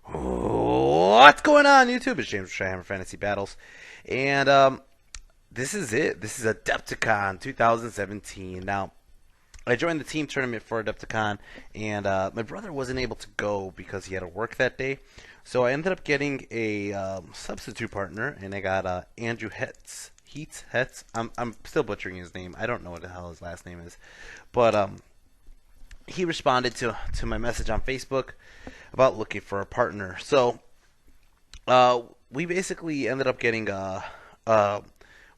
What's going on, YouTube? It's James from ChiHammer Fantasy Battles, and this is it. This is Adepticon 2017. Now, I joined the team tournament for Adepticon, and my brother wasn't able to go because he had to work that day. So I ended up getting a substitute partner, and I got Andrew Hetz. I'm still butchering his name. I don't know what the hell his last name is, but he responded to my message on Facebook about looking for a partner. So we basically ended up getting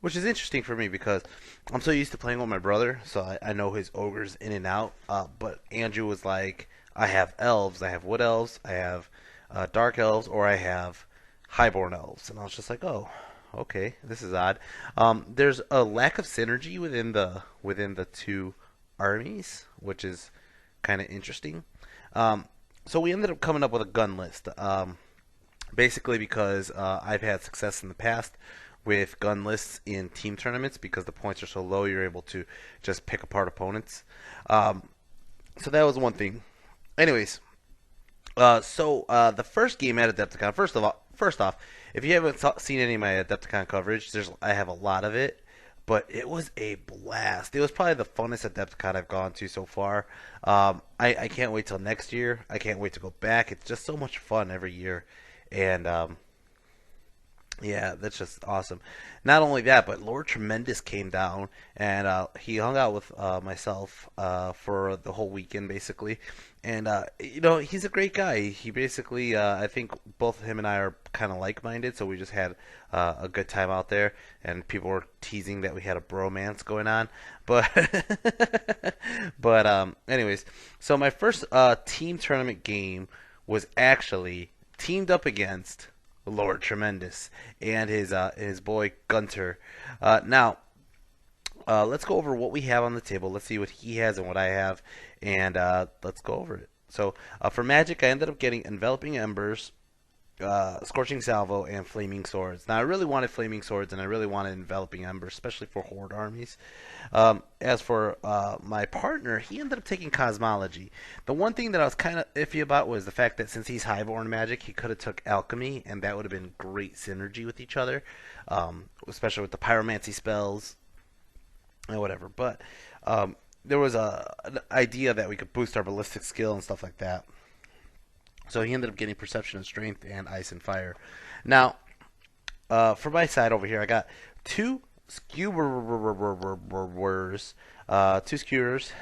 which is interesting for me because I'm so used to playing with my brother, so I know his ogres in and out. But Andrew was like, I have elves, I have wood elves, I have dark elves, or I have highborn elves, and I was just like, oh, okay, this is odd. There's a lack of synergy within the two armies, which is kind of interesting. So we ended up coming up with a gun list. Basically, because I've had success in the past with gun lists in team tournaments because the points are so low, you're able to just pick apart opponents. Um, so that was one thing. Anyways, the first game at Adepticon. First off, if you haven't seen any of my Adepticon coverage, I have a lot of it, but it was a blast. It was probably the funnest Adepticon I've gone to so far. I can't wait till next year. I can't wait to go back. It's just so much fun every year, and yeah, that's just awesome. Not only that, but Lord Tremendous came down and he hung out with myself for the whole weekend, basically. And he's a great guy. He basically, I think both him and I are kind of like-minded, so we just had a good time out there. And people were teasing that we had a bromance going on, but anyways, so my first team tournament game was actually teamed up against Lord Tremendous and his boy Gunter. Now, let's go over what we have on the table. Let's see what he has and what I have, and let's go over it. So for Magic, I ended up getting Enveloping Embers, Scorching Salvo, and Flaming Swords. Now, I really wanted Flaming Swords, and I really wanted Enveloping Embers, especially for Horde armies. As for my partner, he ended up taking Cosmology. The one thing that I was kind of iffy about was the fact that since he's Highborn Magic, he could have took Alchemy, and that would have been great synergy with each other, especially with the Pyromancy spells and whatever. But there was an idea that we could boost our ballistic skill and stuff like that. So he ended up getting Perception and Strength and Ice and Fire. Now, for my side over here, I got two skewers. Two skewers.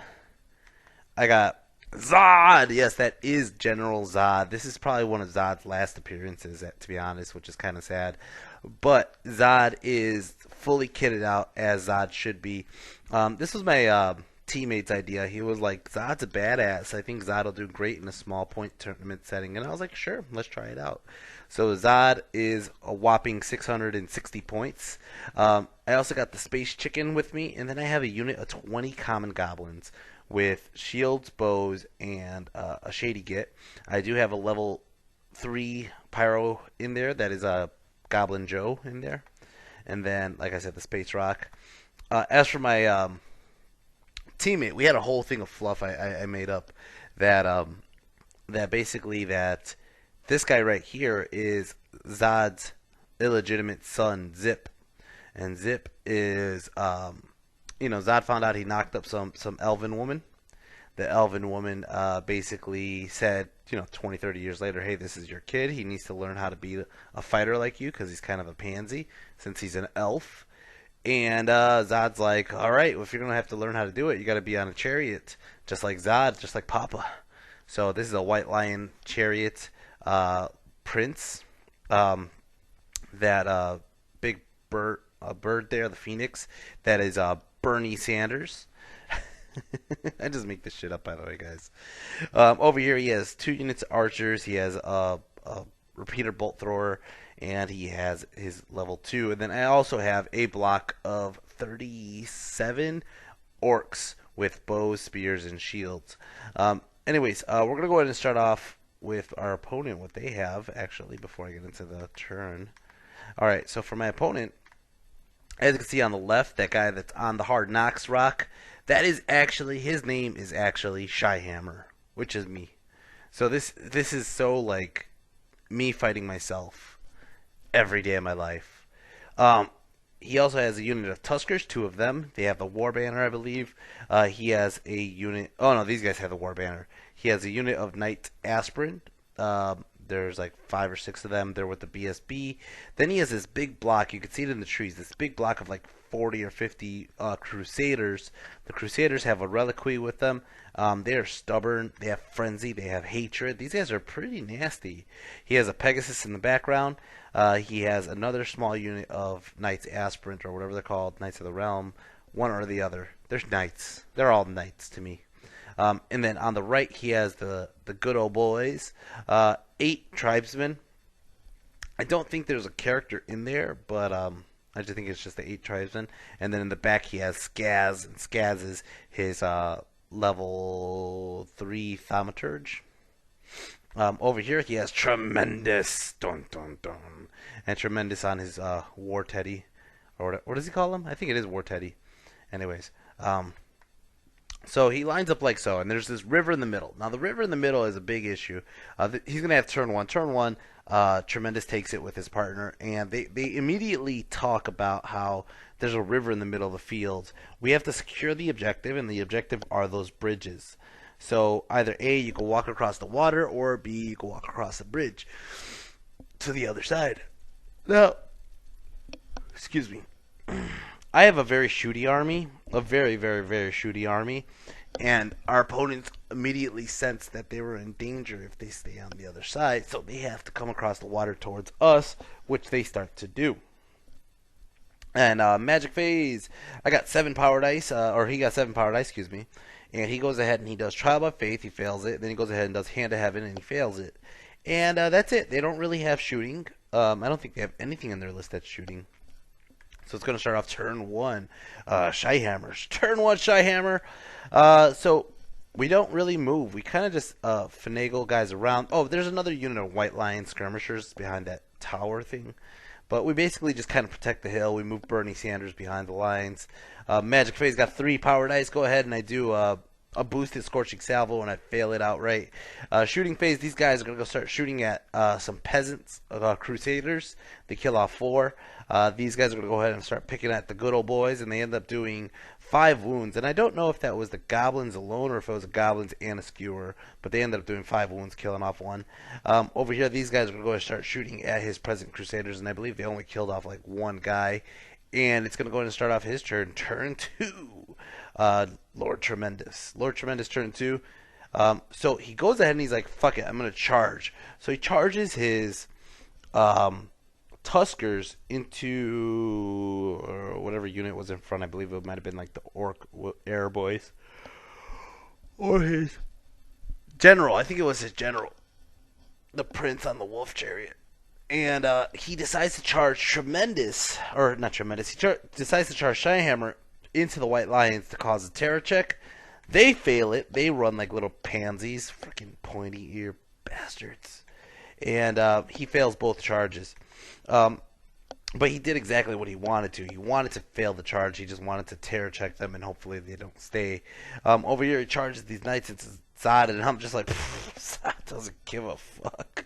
I got Zod. Yes, that is General Zod. This is probably one of Zod's last appearances, to be honest, which is kind of sad. But Zod is fully kitted out as Zod should be. This was my teammate's idea. He was like, Zod's a badass. I think Zod will do great in a small point tournament setting. And I was like, sure, let's try it out. So Zod is a whopping 660 points. I also got the Space Chicken with me. And then I have a unit of 20 Common Goblins with shields, bows, and a Shady Git. I do have a level 3 Pyro in there. That is a Goblin Joe in there. And then, like I said, the Space Rock. As for my teammate, we had a whole thing of fluff I made up that basically that this guy right here is Zod's illegitimate son, Zip, and Zip is Zod found out he knocked up some elven woman. The elven woman basically said, 20, 30 years later, hey, this is your kid. He needs to learn how to be a fighter like you because he's kind of a pansy since he's an elf. And Zod's like, all right, well, if you're going to have to learn how to do it, you got to be on a chariot, just like Zod, just like Papa. So this is a White Lion chariot prince. That big bird there, the phoenix, that is Bernie Sanders. I just make this shit up, by the way, guys. Over here, he has 2 units of archers. He has a repeater bolt thrower, and he has his level 2. And then I also have a block of 37 orcs with bows, spears, and shields. Anyways, we're going to go ahead and start off with our opponent, what they have, actually, before I get into the turn. Alright, so for my opponent, as you can see on the left, that guy that's on the Hard Knocks rock, that is actually, his name is actually ChiHammer, which is me. So this is so, like, me fighting myself every day of my life. Um, he also has a unit of Tuskers, two of them. They have the War Banner, I believe. He has a unit. Oh no, these guys have the War Banner. He has a unit of Knight Aspirin. There's like 5 or 6 of them. They're with the BSB. Then he has this big block. You can see it in the trees. This big block of like 40 or 50 Crusaders. The Crusaders have a reliquary with them. They are stubborn. They have frenzy. They have hatred. These guys are pretty nasty. He has a Pegasus in the background. He has another small unit of Knights Aspirant or whatever they're called, Knights of the Realm, one or the other. There's knights. They're all knights to me. And then on the right, he has the good old boys, 8 tribesmen. I don't think there's a character in there, but I just think it's just the 8 tribesmen. And then in the back, he has Skaz, and Skaz is his level 3 thaumaturge. Over here, he has Tremendous, dun dun dun, and Tremendous on his War Teddy, or what does he call him? I think it is War Teddy. Anyways, so he lines up like so, and there's this river in the middle. Now the river in the middle is a big issue. He's gonna have turn one. Turn one, Tremendous takes it with his partner, and they immediately talk about how there's a river in the middle of the field. We have to secure the objective, and the objective are those bridges. So either A, you can walk across the water, or B, you can walk across the bridge to the other side. Now, excuse me. I have a very shooty army, a very, very, very shooty army, and our opponents immediately sense that they were in danger if they stay on the other side, so they have to come across the water towards us, which they start to do. And Magic Phase, I got 7 power dice, or he got 7 power dice, excuse me. And he goes ahead and he does Trial by Faith, he fails it. Then he goes ahead and does Hand to Heaven, and he fails it. And that's it. They don't really have shooting. I don't think they have anything in their list that's shooting. So it's going to start off turn 1. ChiHammers. Turn 1 ChiHammer. So we don't really move. We kind of just finagle guys around. Oh, there's another unit of White Lion skirmishers behind that tower thing. But we basically just kind of protect the hill. We move Bernie Sanders behind the lines. Magic Phase got 3 power dice. Go ahead and I do a boosted Scorching Salvo and I fail it outright. Shooting Phase, these guys are going to go start shooting at some peasants, Crusaders. They kill off 4. These guys are going to go ahead and start picking at the good old boys, and they end up doing 5 wounds. And I don't know if that was the goblins alone or if it was the goblins and a skewer, but they ended up doing 5 wounds, killing off 1. Over here, these guys are going to go ahead and start shooting at his present Crusaders, and I believe they only killed off like 1 guy. And it's going to go ahead and start off his turn. Turn 2. Lord Tremendous. Lord Tremendous, turn 2. So he goes ahead and he's like, fuck it, I'm going to charge. So he charges his Tuskers into whatever unit was in front. I believe it might have been like the Orc Air Boys. Or his general. I think it was his general. The prince on the wolf chariot. And he decides to charge Tremendous, or not Tremendous, he decides to charge ChiHammer into the White Lions to cause a terror check. They fail it. They run like little pansies. Freaking pointy ear bastards. And he fails both charges. But he did exactly what he wanted to. He wanted to fail the charge. He just wanted to terror check them, and hopefully they don't stay. Over here, he charges these knights into Zod, and I'm just like, Zod doesn't give a fuck.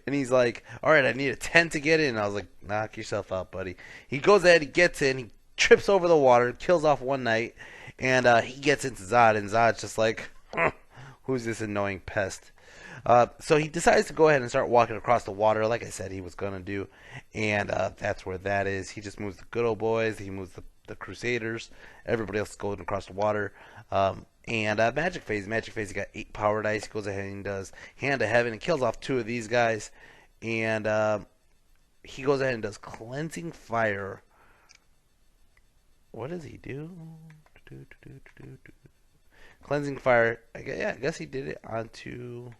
And he's like, alright, I need a 10 to get in. And I was like, knock yourself out, buddy. He goes ahead, he gets in, he trips over the water, kills off 1 knight, and he gets into Zod, and Zod's just like, who's this annoying pest? So he decides to go ahead and start walking across the water, like I said he was going to do, and that's where that is. He just moves the good old boys, he moves the Crusaders, everybody else is going across the water. And Magic Phase, he got 8 power dice. He goes ahead and does Hand to Heaven and kills off 2 of these guys. And he goes ahead and does Cleansing Fire. What does he do? Cleansing Fire. I guess he did it onto...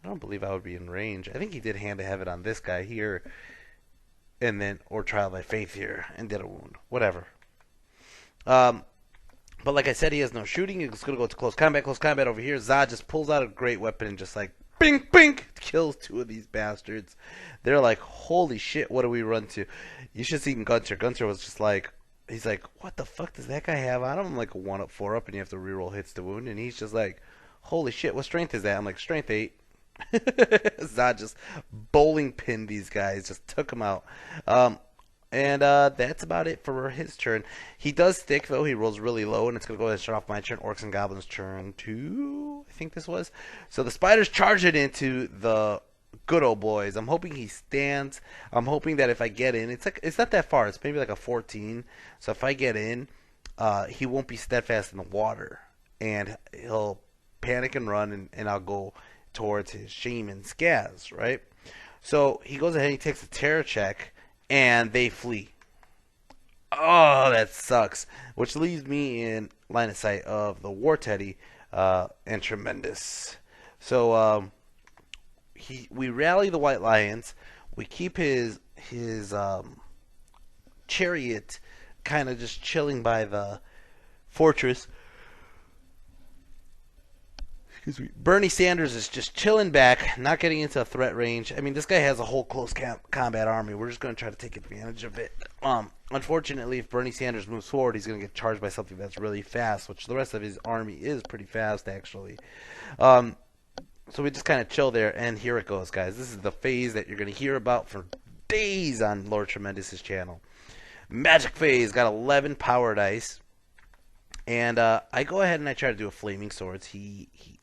I don't believe I would be in range. I think he did Hand to Heaven on this guy here. And then, or Trial by Faith here. And did a wound. Whatever. But like I said, he has no shooting. He's going to go to close combat. Close combat over here. Zod just pulls out a great weapon and just like, bing, bing, kills 2 of these bastards. They're like, holy shit, what do we run to? You should see Gunter. Gunter was just like, he's like, what the fuck does that guy have on him? Like a 1-up, 4-up, and you have to reroll hits to wound. And he's just like, holy shit, what strength is that? I'm like, strength 8. Zod just bowling pinned these guys, just took them out. And that's about it for his turn. He does stick, though. He rolls really low, and it's going to go ahead and start off my turn. Orcs and Goblins turn 2, I think this was. So the spiders charge it into the good old boys. I'm hoping he stands. I'm hoping that if I get in, it's not that far. It's maybe like a 14. So if I get in, he won't be steadfast in the water. And he'll panic and run, and I'll go towards his shaman Skaz, right? So he goes ahead and he takes a terror check, and they flee. Oh, that sucks. Which leaves me in line of sight of the War Teddy and Tremendous. So we rally the White Lions. We keep his chariot kind of just chilling by the fortress. Excuse me. Bernie Sanders is just chilling back, not getting into threat range. I mean, this guy has a whole close combat army. We're just going to try to take advantage of it. Unfortunately, if Bernie Sanders moves forward, he's going to get charged by something that's really fast, which the rest of his army is pretty fast, actually. So we just kind of chill there, and here it goes, guys. This is the phase that you're going to hear about for days on Lord Tremendous's channel. Magic phase, got 11 power dice. And I go ahead and I try to do a flaming swords.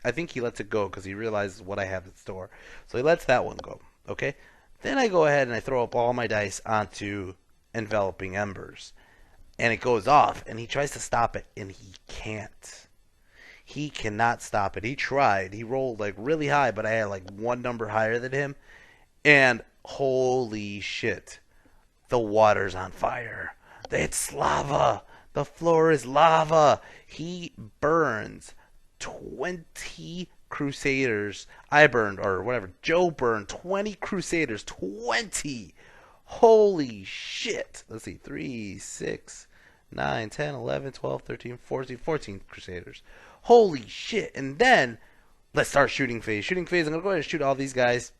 I think he lets it go because he realizes what I have in store. So he lets that one go. Okay. Then I go ahead and I throw up all my dice onto enveloping embers, and it goes off. And he tries to stop it, and he can't. He cannot stop it. He tried. He rolled like really high, but I had like one number higher than him. And holy shit, the water's on fire. It's lava. The floor is lava. He burns 20 Crusaders. I burned, or whatever. Joe burned 20 Crusaders. 20. Holy shit. Let's see. 3, 6, 9, 10, 11, 12, 13, 14 Crusaders. Holy shit. And then, let's start shooting phase. Shooting phase, I'm going to go ahead and shoot all these guys.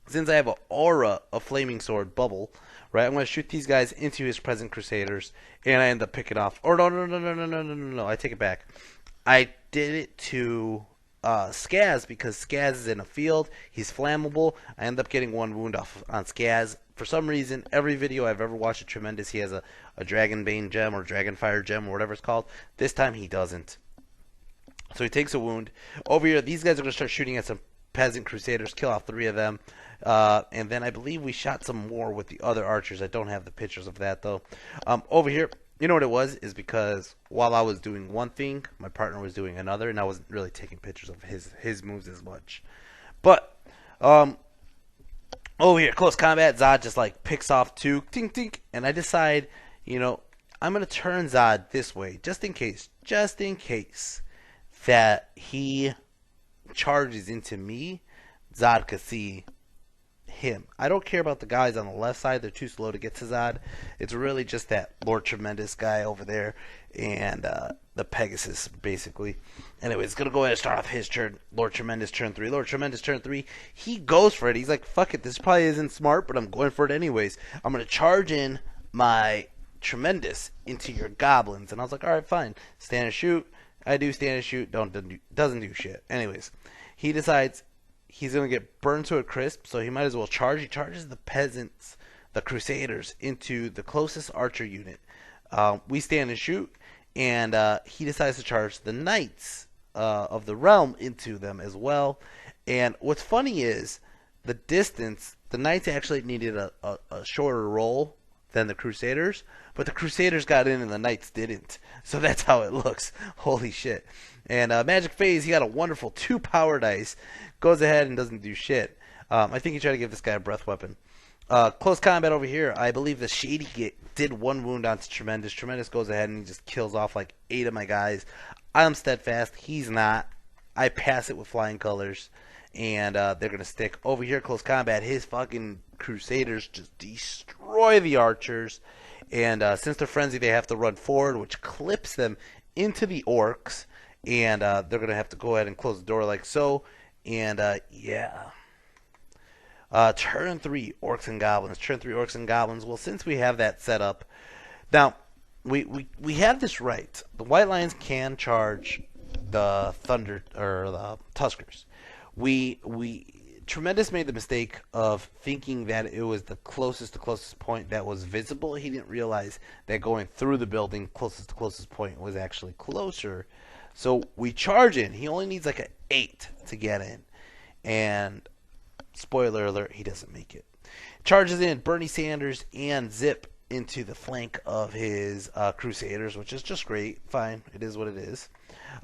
Since I have an aura of flaming sword bubble, right, I'm going to shoot these guys into his present Crusaders, and I end up picking off. Or no, I take it back. I did it to Skaz because Skaz is in a field. He's flammable. I end up getting one wound off on Skaz. For some reason, every video I've ever watched of Tremendous, he has a Dragonbane gem or Dragonfire gem or whatever it's called. This time he doesn't. So he takes a wound. Over here, these guys are going to start shooting at some peasant Crusaders, kill off 3 of them. And then I believe we shot some more with the other archers. I don't have the pictures of that, though. Over here, you know what it was? Is because while I was doing one thing, my partner was doing another, and I wasn't really taking pictures of his moves as much. But, over here, close combat, Zod just, like, picks off 2, tink, tink, and I decide, you know, I'm going to turn Zod this way, just in case that he charges into me, Zod could see him. I don't care about the guys on the left side. They're too slow to get to Zod. It's really just that Lord Tremendous guy over there and the Pegasus, basically. Anyway, it's going to go ahead and start off his turn. Lord Tremendous turn 3. Lord Tremendous turn 3. He goes for it. He's like, fuck it. This probably isn't smart, but I'm going for it anyways. I'm going to charge in my Tremendous into your goblins. And I was like, alright, fine. Stand and shoot. I do stand and shoot. Doesn't do shit. Anyways, he decides he's going to get burned to a crisp, so he might as well charge. He charges the peasants, the Crusaders, into the closest archer unit. We stand and shoot, and he decides to charge the Knights of the Realm into them as well. And what's funny is the distance, the Knights actually needed a shorter roll than the Crusaders, but the Crusaders got in and the Knights didn't. So that's how it looks. Holy shit. And Magic Phase, he got a wonderful 2 power dice. Goes ahead and doesn't do shit. I think he tried to give this guy a breath weapon. Close combat over here. I believe the Shady did 1 wound onto Tremendous. Tremendous goes ahead and he just kills off like 8 of my guys. I'm steadfast. He's not. I pass it with flying colors. And they're going to stick. Over here, close combat. His fucking Crusaders just destroy the archers. And since they're frenzied, they have to run forward, which clips them into the orcs. And they're going to have to go ahead and close the door like so. And, yeah. Turn 3, Orcs and Goblins. Turn 3, Orcs and Goblins. Well, since we have that set up, now, we have this right. The White Lions can charge the Thunder, or the Tuskers. we Tremendous made the mistake of thinking that it was the closest point that was visible. He didn't realize that going through the building closest point was actually closer. So we charge in. He only needs like an 8 to get in. And spoiler alert, he doesn't make it. Charges in Bernie Sanders and Zip into the flank of his Crusaders, which is just great. Fine, it is what it is.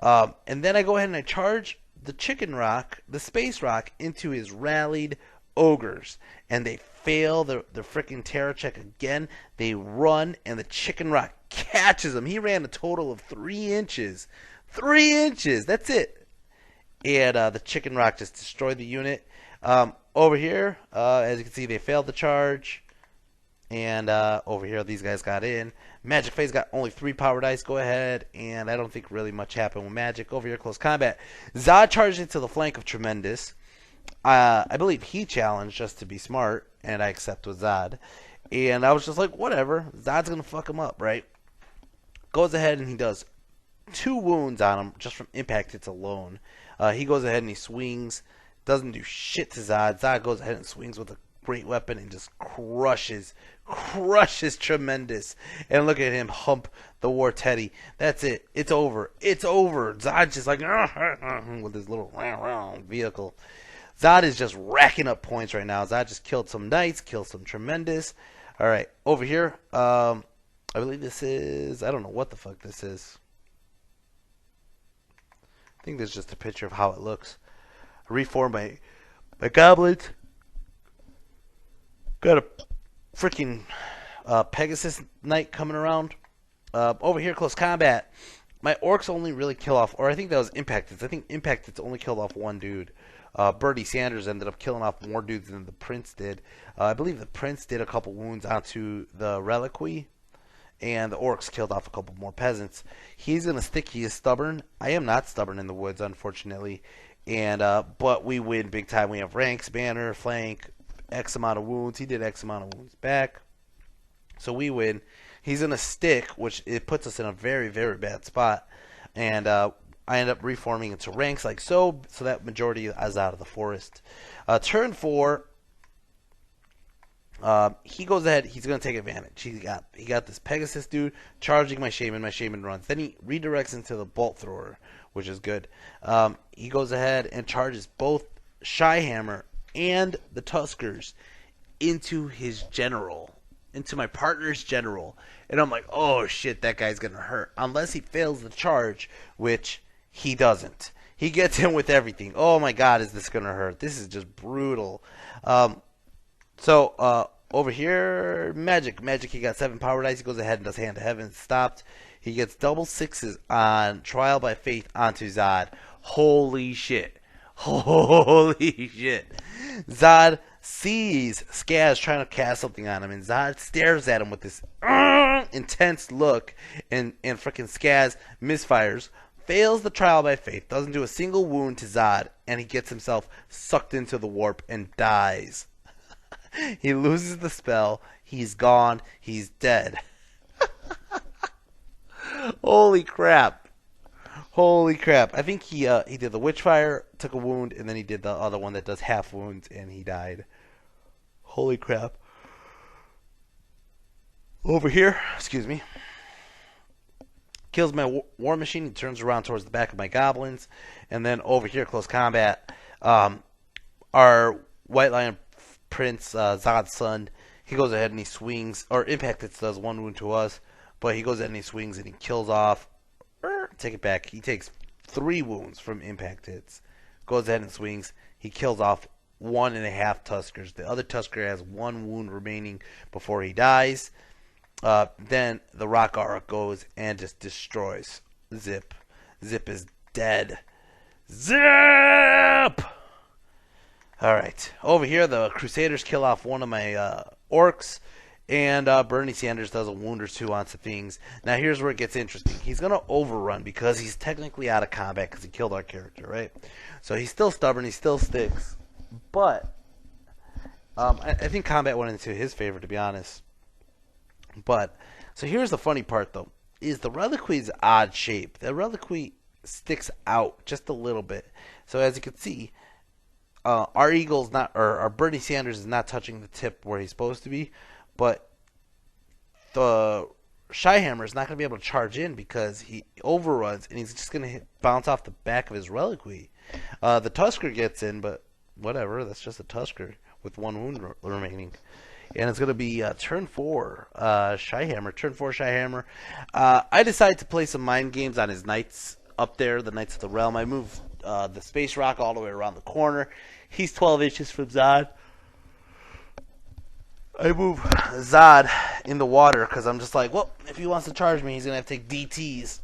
And then I go ahead and I charge the Chicken Rock, the Space Rock, into his rallied ogres. And they fail their freaking terror check again. They run, and the Chicken Rock catches him. He ran a total of 3 inches. 3 inches! That's it. And the Chicken Rock just destroyed the unit. Over here, as you can see, they failed the charge. And over here, these guys got in. Magic Phase got only 3 power dice. Go ahead. And I don't think really much happened with Magic. Over here, close combat. Zod charged into the flank of Tremendous. I believe he challenged just to be smart. And I accept with Zod. And I was just like, whatever. Zod's going to fuck him up, right? Goes ahead and he does 2 wounds on him just from impact hits alone. He goes ahead and he swings. Doesn't do shit to Zod. Zod goes ahead and swings with a great weapon and just crushes Tremendous. And look at him hump the War Teddy. That's it. It's over. It's over. Zod's just like with his little vehicle. Zod is just racking up points right now. Zod just killed some knights, killed some Tremendous. All right, over here. I believe this is. I don't know what the fuck this is. I think this is just a picture of how it looks. Reform my goblins. Got a freaking Pegasus Knight coming around. Over here, close combat. My orcs only really kill off, or I think that was Impact Hits. I think Impact Hits only killed off 1 dude. Bernie Sanders ended up killing off more dudes than the Prince did. I believe the Prince did a couple wounds onto the Reliquary. And the orcs killed off a couple more peasants. He's going to stick. He is stubborn. I am not stubborn in the woods, unfortunately. And but we win big time. We have ranks, banner, flank, X amount of wounds. He did X amount of wounds back. So we win. He's going to stick, which it puts us in a very, very bad spot. And I end up reforming into ranks like so. So that majority is out of the forest. Turn 4. He goes ahead. He's going to take advantage. He got this Pegasus dude charging my shaman. My shaman runs. Then he redirects into the bolt thrower, which is good. He goes ahead and charges both ChiHammer and the Tuskers into his general, into my partner's general. And I'm like, oh shit, that guy's going to hurt. Unless he fails the charge, which he doesn't. He gets in with everything. Oh my god, is this going to hurt? This is just brutal. So over here, Magic, he got 7 power dice. He goes ahead and does Hand to Heaven. Stopped. He gets double 6s on Trial by Faith onto Zod. Holy shit. Holy shit. Zod sees Skaz trying to cast something on him, and Zod stares at him with this intense look, and freaking Skaz misfires, fails the Trial by Faith, doesn't do a single wound to Zod, and he gets himself sucked into the warp and dies. He loses the spell. He's gone. He's dead. Holy crap. Holy crap. I think he did the Witchfire, took a wound, and then he did the other one that does half wounds, and he died. Holy crap. Over here, excuse me. Kills my war machine. He turns around towards the back of my goblins. And then over here, close combat, our White Lion Prince, Zod's son, he goes ahead and he swings, or Impact Hits does 1 wound to us, but he goes ahead and he swings and he kills off, take it back, he takes 3 wounds from Impact Hits, goes ahead and swings, he kills off 1.5 Tuskers. The other Tusker has 1 wound remaining before he dies. Then the Rock Aura goes and just destroys Zip. Zip is dead. Zip! Alright, over here the Crusaders kill off one of my orcs, and Bernie Sanders does a wound or 2 onto things. Now here's where it gets interesting. He's going to overrun because he's technically out of combat because he killed our character, right? So he's still stubborn, he still sticks, but I think combat went into his favor, to be honest. But, so here's the funny part though, is the Reliquary's odd shape. The Reliquary sticks out just a little bit. So as you can see, our Eagle's not, or our Bernie Sanders is not touching the tip where he's supposed to be, but the ChiHammer is not going to be able to charge in because he overruns and he's just going to bounce off the back of his Reliquary. The Tusker gets in, but whatever. That's just a Tusker with one wound remaining. And it's going to be turn 4, ChiHammer. Turn 4, ChiHammer. I decided to play some mind games on his Knights up there, the Knights of the Realm. I moved the Space Rock all the way around the corner. He's 12 inches from Zod. I move Zod in the water because I'm just like, well, if he wants to charge me, he's going to have to take DTs,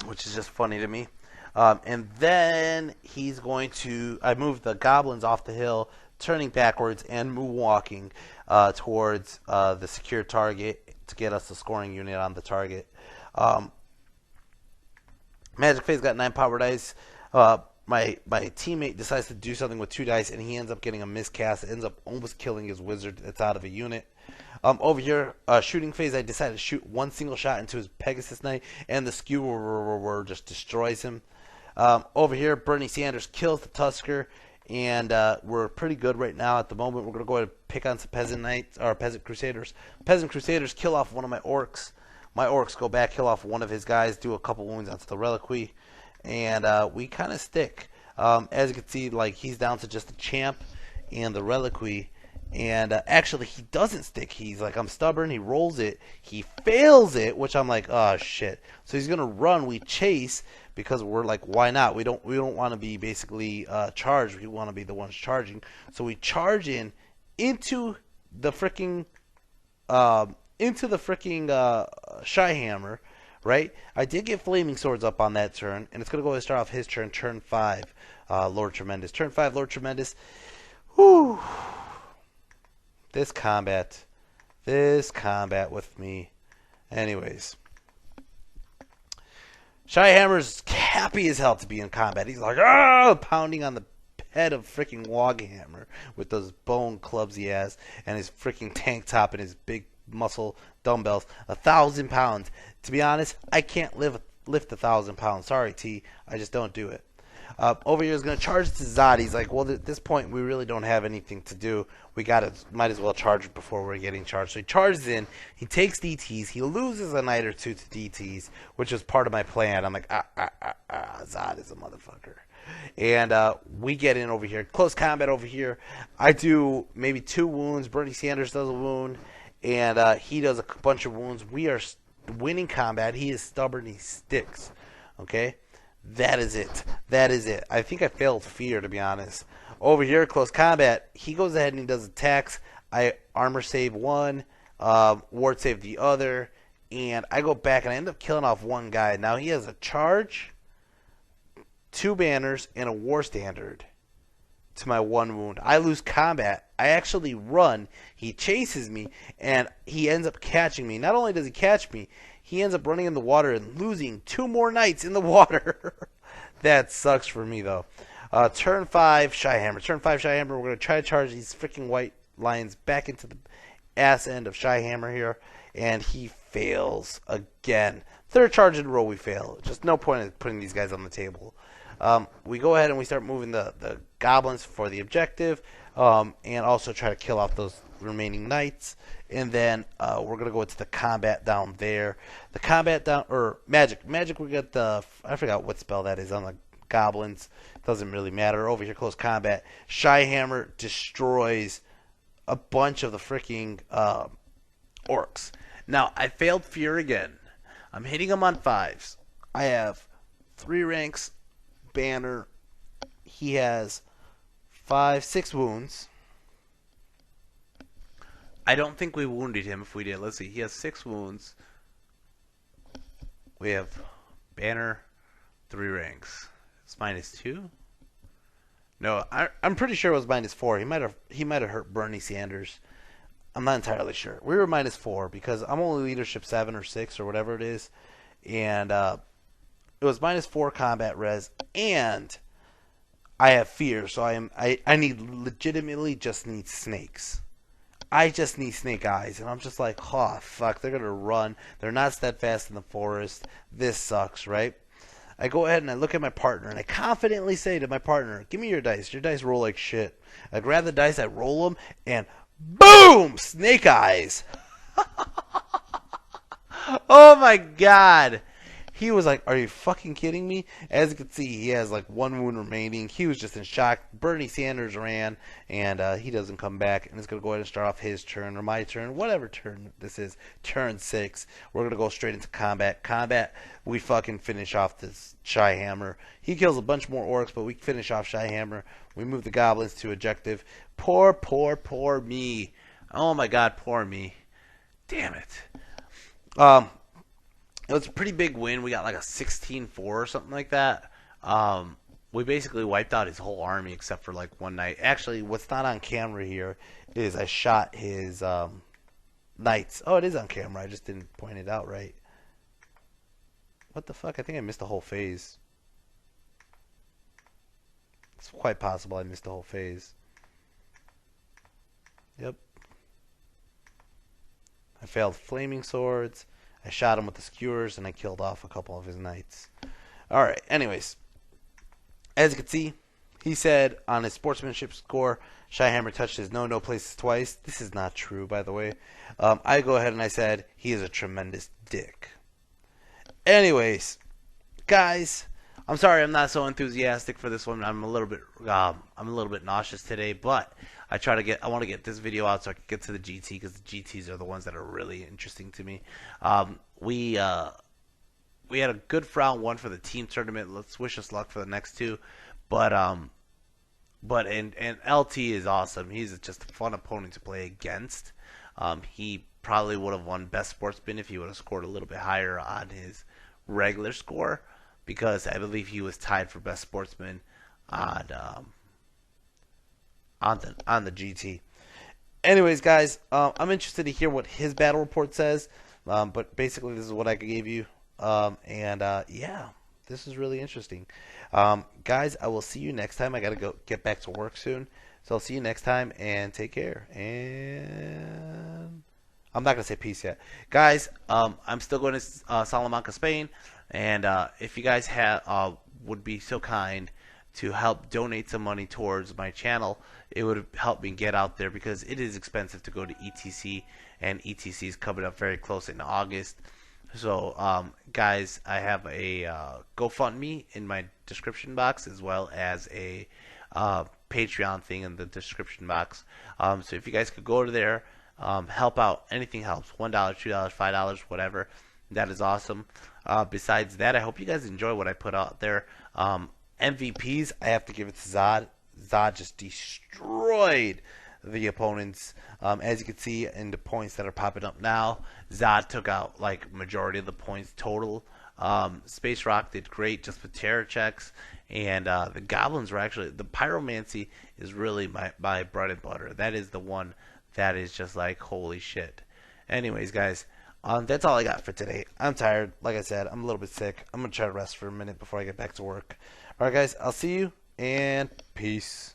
which is just funny to me. And then he's going to, I move the Goblins off the hill, turning backwards and moonwalking towards the secure target to get us the scoring unit on the target. Magic Phase got 9 power dice. My teammate decides to do something with 2 dice, and he ends up getting a miscast. It ends up almost killing his wizard that's out of a unit. Over here, Shooting Phase, I decided to shoot one single shot into his Pegasus Knight, and the Skewer just destroys him. Over here, Bernie Sanders kills the Tusker, and we're pretty good right now at the moment. We're going to go ahead and pick on some Peasant Knights, or Peasant Crusaders. Peasant Crusaders kill off one of my Orcs. My Orcs go back, kill off one of his guys, do a couple wounds onto the Reliquary. And we kind of stick. As you can see, like, he's down to just the Champ and the Reliquary. And actually, he doesn't stick. He's like, I'm stubborn. He rolls it. He fails it, which I'm like, oh, shit. So he's going to run. We chase because we're like, why not? We don't want to be basically charged. We want to be the ones charging. So we charge into the freaking ChiHammer. Right? I did get Flaming Swords up on that turn, and it's going to go ahead and start off his turn, turn 5, Lord Tremendous. Turn 5, Lord Tremendous. Whew. This combat with me. Anyways. ChiHammer's happy as hell to be in combat. He's like, ah, pounding on the head of freaking Woghammer with those bone clubs he has, and his freaking tank top and his big muscle dumbbells. 1,000 pounds. To be honest, I can't lift 1,000 pounds. Sorry, T. I just don't do it. Over here is going to charge to Zod. He's like, well, at this point, we really don't have anything to do. We might as well charge before we're getting charged. So he charges in. He takes DTs. He loses a knight or two to DTs, which is part of my plan. I'm like, Zod is a motherfucker. And we get in over here. Close combat over here. I do maybe 2 wounds. Bernie Sanders does a wound. And he does a bunch of wounds. We are winning combat. He is stubborn. He sticks. Okay? That is it. That is it. I think I failed fear, to be honest. Over here, close combat, he goes ahead and he does attacks. I armor save one, ward save the other, and I go back and I end up killing off one guy. Now he has a charge, 2 banners, and a war standard to my 1 wound. I lose combat. I actually run. He chases me, and he ends up catching me. Not only does he catch me, he ends up running in the water and losing 2 more knights in the water. That sucks for me, though. Turn 5, ChiHammer. Turn 5, ChiHammer. We're going to try to charge these freaking white lions back into the ass end of ChiHammer here, and he fails again. 3rd charge in a row we fail. Just no point in putting these guys on the table. We go ahead and we start moving the goblins for the objective, and also try to kill off those remaining knights. And then we're going to go into the combat down there. The combat down, or magic. Magic, we got the, I forgot what spell that is on the goblins. Doesn't really matter. Over here, close combat. ChiHammer destroys a bunch of the freaking orcs. Now, I failed fear again. I'm hitting him on 5s. I have 3 ranks. Banner. He has 6 wounds. I don't think we wounded him. If we did, let's see. He has 6 wounds. We have banner, 3 ranks. It's -2. No, I'm pretty sure it was -4. He might have hurt Bernie Sanders. I'm not entirely sure. We were -4 because I'm only leadership 7 or 6 or whatever it is, and it was -4 combat res, and I have fear, so I need legitimately just need snakes. I just need snake eyes, and I'm just like, oh fuck, they're gonna run. They're not steadfast in the forest. This sucks, right? I go ahead and I look at my partner, and I confidently say to my partner, "Give me your dice. Your dice roll like shit." I grab the dice, I roll them, and boom! Snake eyes. Oh my god. He was like, "Are you fucking kidding me?" As you can see, he has like one wound remaining. He was just in shock. Bernie Sanders ran, and he doesn't come back. And it's going to go ahead and start off his turn, or my turn, whatever turn this is. Turn 6. We're going to go straight into combat. Combat, we fucking finish off this ChiHammer. He kills a bunch more orcs, but we finish off ChiHammer. We move the goblins to objective. Poor me. Oh my god, poor me. Damn it. It was a pretty big win. We got like a 16-4 or something like that. We basically wiped out his whole army except for like one knight. Actually, what's not on camera here is I shot his knights. Oh, it is on camera. I just didn't point it out right. What the fuck? I think I missed the whole phase. It's quite possible I missed the whole phase. Yep. I failed flaming swords. I shot him with the skewers, and I killed off a couple of his knights. Alright, anyways. As you can see, he said on his sportsmanship score, ChiHammer touched his no places twice. This is not true, by the way. I go ahead and I said, he is a tremendous dick. Anyways, guys, I'm sorry I'm not so enthusiastic for this one. I'm a little bit nauseous today, but I want to get this video out so I can get to the GT, because the GTs are the ones that are really interesting to me. We had a good round 1 for the team tournament. Let's wish us luck for the next 2. But LT is awesome. He's just a fun opponent to play against. He probably would have won Best Sportsman if he would have scored a little bit higher on his regular score, because I believe he was tied for Best Sportsman on the GT. Anyways, guys, I'm interested to hear what his battle report says. But basically, this is what I gave you. Yeah, this is really interesting. Guys, I will see you next time. I gotta go get back to work soon. So I'll see you next time, and take care. And I'm not gonna say peace yet, guys. I'm still going to Salamanca, Spain, and if you guys would be so kind to help donate some money towards my channel, it would help me get out there, because it is expensive to go to ETC, and ETC is coming up very close in August. So, guys, I have a GoFundMe in my description box, as well as a Patreon thing in the description box. So if you guys could go to there, help out. Anything helps. $1, $2, $5, whatever. That is awesome. Besides that, I hope you guys enjoy what I put out there. MVPs, I have to give it to Zod. Zod just destroyed the opponents. As you can see in the points that are popping up now, Zod took out like majority of the points total. Space Rock did great just with terror checks, and the goblins were actually, the pyromancy is really my bread and butter. That is the one that is just like holy shit. Anyways, guys, that's all I got for today. I'm tired. Like I said, I'm a little bit sick. I'm gonna try to rest for a minute before I get back to work. Alright, guys, I'll see you, and peace.